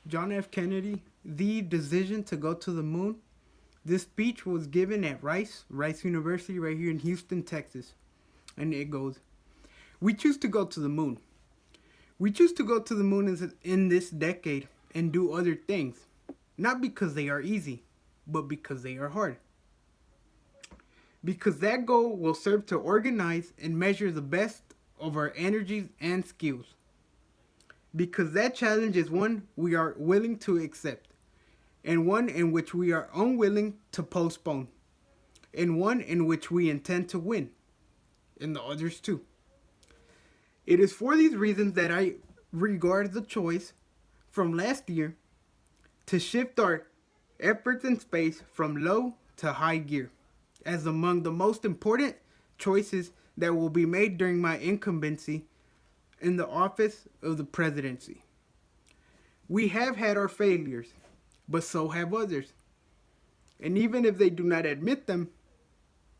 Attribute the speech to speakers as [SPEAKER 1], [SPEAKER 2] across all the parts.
[SPEAKER 1] John F. Kennedy, the decision to go to the moon. This speech was given at Rice University, right here in Houston, Texas. And it goes, "We choose to go to the moon. We choose to go to the moon in this decade and do other things, not because they are easy, but because they are hard. Because that goal will serve to organize and measure the best of our energies and skills. Because that challenge is one we are willing to accept, and one in which we are unwilling to postpone, and one in which we intend to win, and the others too. It is for these reasons that I regard the choice from last year to shift our efforts in space from low to high gear as among the most important choices that will be made during my incumbency in the office of the presidency. We have had our failures, but so have others. And even if they do not admit them,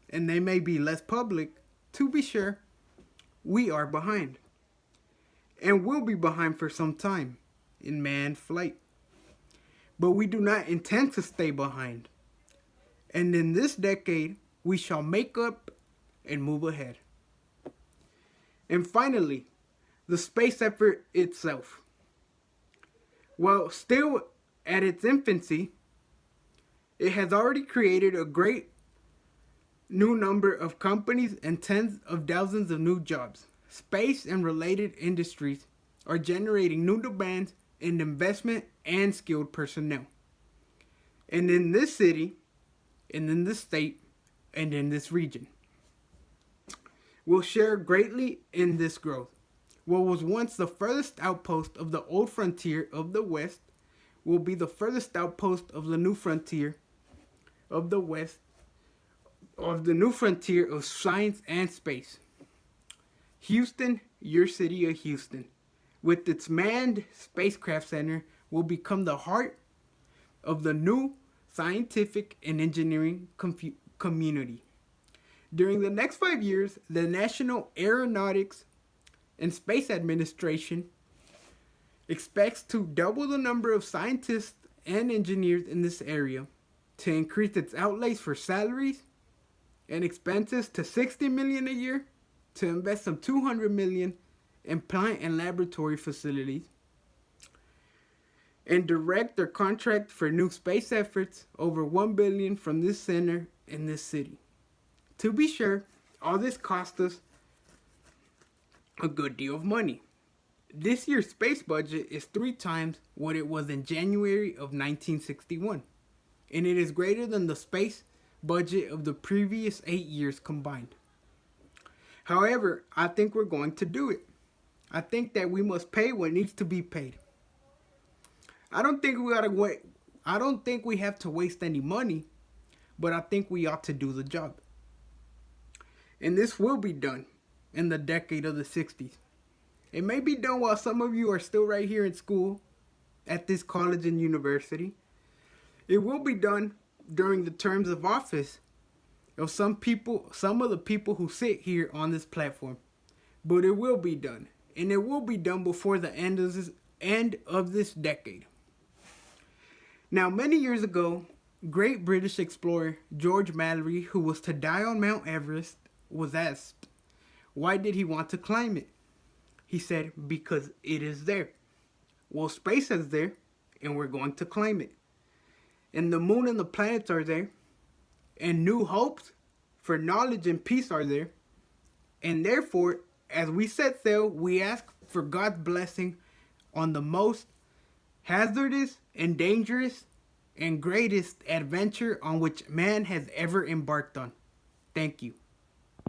[SPEAKER 1] and they may be less public, to be sure, we are behind. And will be behind for some time in manned flight. But we do not intend to stay behind. And in this decade, we shall make up and move ahead. And finally, the space effort itself. While still at its infancy, it has already created a great new number of companies and tens of thousands of new jobs. Space and related industries are generating new demands in investment and skilled personnel. And in this city, and in this state, and in this region, will share greatly in this growth. What was once the furthest outpost of the old frontier of the West will be the furthest outpost of the new frontier of the West, of the new frontier of science and space. Houston, your city of Houston, with its manned spacecraft center, will become the heart of the new scientific and engineering community. During the next 5 years, the National Aeronautics and Space Administration expects to double the number of scientists and engineers in this area, to increase its outlays for salaries and expenses to $60 million a year, to invest some $200 million in plant and laboratory facilities, and direct their contract for new space efforts over $1 billion from this center in this city. To be sure, all this cost us a good deal of money. This year's space budget is 3 times what it was in January of 1961, and it is greater than the space budget of the previous 8 years combined. However, I think we're going to do it. I think that we must pay what needs to be paid. I don't think we have to waste any money, but I think we ought to do the job. And this will be done in the decade of the 60s. It may be done while some of you are still right here in school at this college and university. It will be done during the terms of office of some of the people who sit here on this platform. But it will be done. And it will be done before the end of this decade. Now, many years ago, great British explorer George Mallory, who was to die on Mount Everest, was asked, why did he want to climb it? He said, because it is there. Well, space is there, and we're going to climb it. And the moon and the planets are there, and new hopes for knowledge and peace are there. And therefore, as we set sail, we ask for God's blessing on the most hazardous and dangerous and greatest adventure on which man has ever embarked on. Thank you.